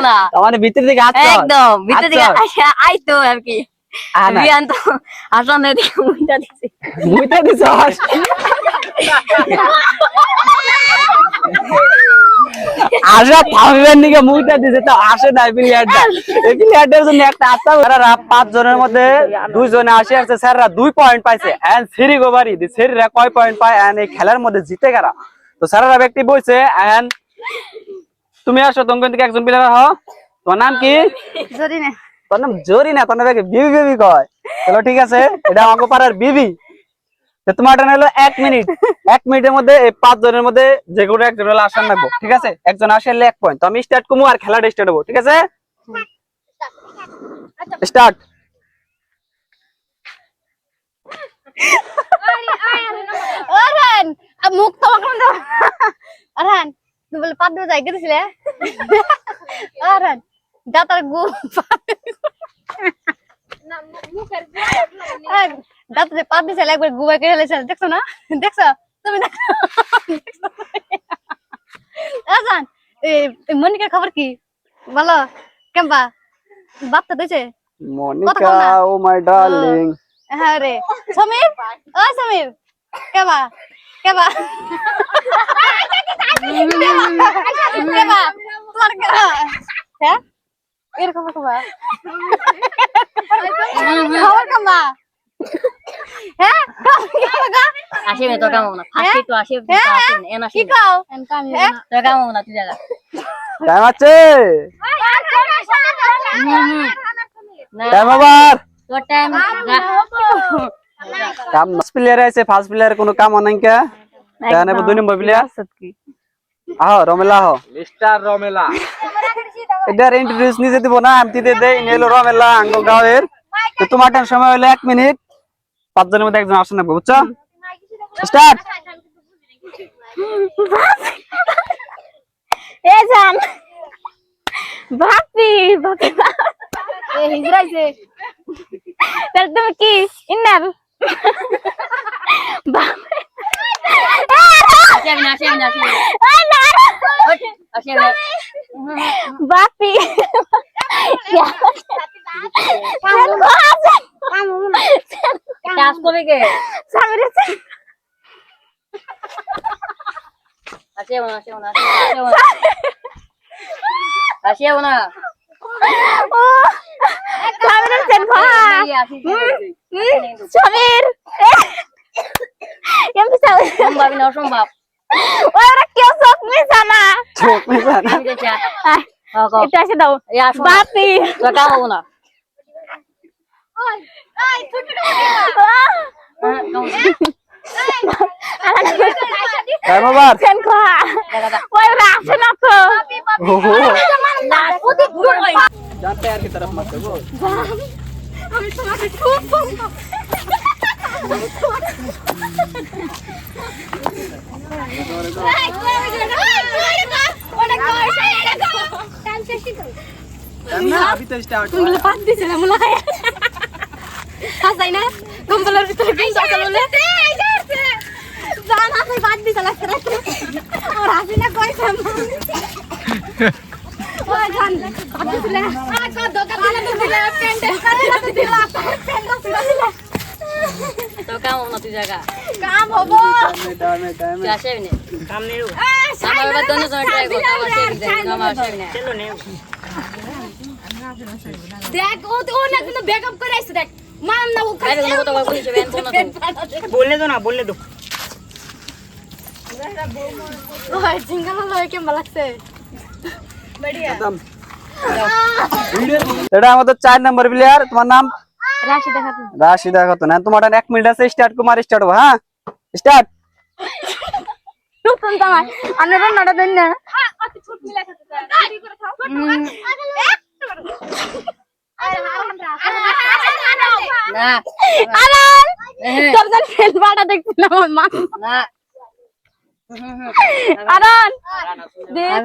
না মানে ভিতর দিকে আচ্ছা একদম ভিতর দিকে আইতো আর কি রিয়ান তো আসলে দিকে মুইটা দিছে আশা থামবেন নিকে মুইটা দিছে তো আসে না প্লেয়ারটা এই প্লেয়ারটার জন্য একটা আত্মা ওরা 5 জনের মধ্যে 2 জনে আসে আছে স্যাররা 2 পয়েন্ট পাইছে এন্ড ফ্রি গোবারি দি স্যাররা কয় পয়েন্ট পায় এন্ড এই খেলার মধ্যে জিতে গেরা তো স্যাররা ব্যক্তি বইছে এন্ড তুমি আসো তোমার থেকে একজন প্লেয়ার হও তোমার নাম কি জরিনা তোর নাম জরিনা তোর নাম বিবি বিবি কয় চলো ঠিক আছে এটা আমাকে পাড়ার বিবি তো তোমার টাইম হলো 1 মিনিট 1 মিনিটের মধ্যে এই 5 জনের মধ্যে যে কোনো একজন হলো আসান লাগবো ঠিক আছে একজন আসলে 1 পয়েন্ট তো আমি স্টার্ট করব আর খেলাটা স্টার্ট হবো ঠিক আছে স্টার্ট আরান মুখ তো বন্ধ আরান তুমি বলে পাদ দিয়ে যাই গেছিলে আরান দাতার গু না মুখের দাঁত যে পাদ দিছে একবার গুবাই করে ফেলেছে দেখছো না দেখছো তুমি দেখো আজান এই মনিকার খবর কি বলো কেমবা বাপটা দিছে মনিকা ও মাই ডার্লিং হ্যাঁ রে সমীর ও সমীর কেবা কেবা কেবা তোমার হ্যাঁ এরকম কেবা খবর কেবা হ্যাঁ আসিবে তো কামো না ফাঁসি তো আসিবে তো আসিবে এনা কি কও তো কামো না তুই জায়গা টাইম আছে টাইম ওভার তো টাইম কাম প্লেয়ার আছে ফার্স্ট প্লেয়ার কোনো কাম নাই কা জানে 2 নম্বর প্লেয়ার আহ রমেলা আহ মিস্টার রমেলা এটার ইন্ট্রোডিউস নিজে দিব না আমি দিতে দেই নেলো রমেলা আঙ্গ গাঁয়ের তো তোমার টাইম সময় হলো 1 মিনিট 5 জনের মধ্যে একজন আসেন না বুঝছো স্টার্ট এ জান বাপি বাপি এ হিজরাইছে তাহলে তুমি কি ইন্নার আসিবে না আসিবে না আসিবে বাপি কাজ করবে কে সামনে আসিবে না আসিবে না আসিবে না ও সামনে সেন ভাই সমীর কেমন চাও সম্ভব না অসম্ভব ওরা কেউ চোখ মিশা না চোখ মিশা না এটা এসে দাও বাপি তো কামো না টাইম ওভার সেন খা ওরা আসে না তো ओहो আমি जानते यार की तरफ मत हो তোমাকে খুব ना अभी तो स्टार्ट তুমি পাত দিছ না মুলা খায় হাসাই না কম্বলের ভিতরে কি সকাল বলে জান হাসাই পাত দিছ লাগছে আর হাসি না কইছে ও জান পাত দিছ না আ কো দোকান দিলা পেন্ট দিলা তো কামো না তুই জায়গা কাম হবো टाइम আসিবে না কাম নেই আমার বাবা দোনো জন ট্রাই করতে আসিবে কাম আসিবে না চলো নে দেখ ও না কিন্তু ব্যাকআপ করে আইছে দেখ মান না ও আরে কোনো কথা বলিস বেন কোন না बोलने दो ওই জিঙ্গালা লয় কেমন লাগছে বড়িয়া এটা আমাদের 4 নাম্বার প্লেয়ার তোমার নাম রাশিদা খাতুন রাশিদা খাতুন হ্যাঁ তোমার 1 মিনিট আছে স্টার্ট কুমার স্টার্ট হবে হ্যাঁ স্টার্ট টুটন তামাই আনরা নড়া দেন না অত ছুট মিলা খাতে চুরি করে খাও না আরান তোর জান ফেল বাড়া দেখছিলাম আমার মা না আরান দেখ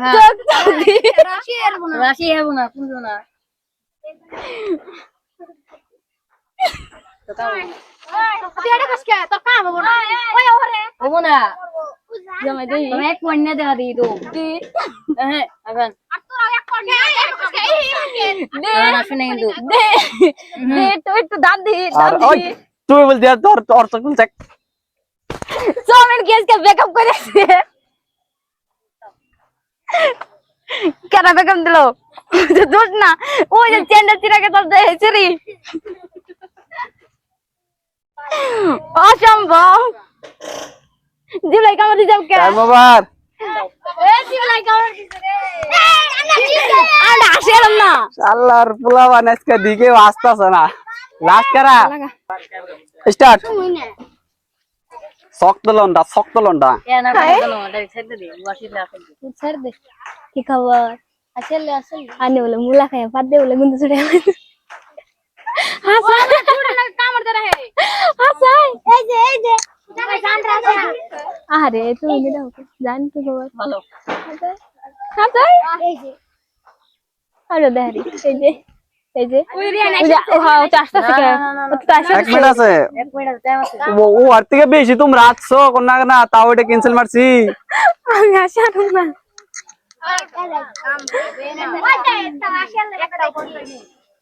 রাশি হেবো না কোন না তো কাম তুই এটা কসকে তোর কাম হবো না ওই ওরে হবো না জমা দেই তুমি এক পয়েন্ট না দেখা দিই তো হ্যাঁ এখন আর তোরা এক করবে না শুনে কিন্তু একটু দাঁত দি আর ওই তুই বল দিয়া তোর তোর তো কোন চেক চাউমিন কেসকে বেকআপ করেছে কেন বেকআপ দিল দোষ না ওই যে চেন্ডা চিরাকে তোর দেছে রে অসম্ভব দিলাই কামড় দিছাও কে টাইম ওভার দিলাই কামড় দিছে রে আরে আসেলাম না আল্লাহর পোলাবান আজকে দিকে আসতাছে না লাস্ট করা স্টার্ট শক্ত লন্ডা এ না বলো ডাইরেক্ট সাইড দে ওয়াশিলে আসল ছাড় দে কি খবর আসলে আনে বলে মুলা খায় ভাত দে বলে গুন্দু ছুড়ে হাসা ছুড়ে না কামড় ধরে হে হাসা এই যে আরে তুই নি দাও জান কি খবর ভালো হাসা এই যে আরে দেহারি এই যে ও হ্যাঁ ও চাষটা শিখে ও তো আসে 1 মিনিট আছে 1 মিনিট টাইম আছে ও আর থেকে বেশি তোমরা আসছো কোন না তাও এটা ক্যান্সেল মারছি আমি আসা না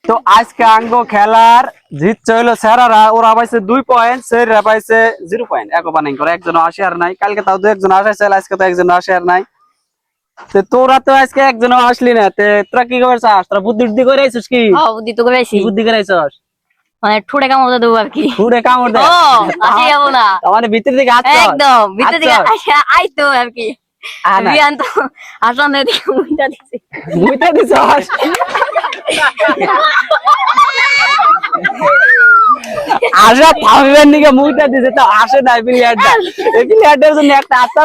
তো আজকে আঙ্গ খেলার জিতছে হলো স্যারারা ওরা পাইছে 2 পয়েন্ট স্যাররা পাইছে 0 পয়েন্ট এক বানাই করে একজন আসে আর নাই কালকে তাও একজন আসে আজকে তো একজন আসে আর নাই তে তোরা তো আজকে একজন আসলি না তে তোরা কি করছিস তোরা বুদ্ধি করে আইছিস কি বুদ্ধি তো করেছি বুদ্ধি করে আইছিস মানে ঠুড়ে কামড় দেবো আর কি পুরে কামড় দে ও আসি যাবো না আমাদের ভিতর দিকে আসছ একদম ভিতর দিকে আচ্ছা। আইতো আর কি আনা বিয়ান তো আসন দিকে মুইটা দিছে মুইতে দিছস আশা থামবেন নিকে মুইতে দিছে তো আসে না প্লেয়ারটা এই প্লেয়ারটার জন্য একটা আত্মা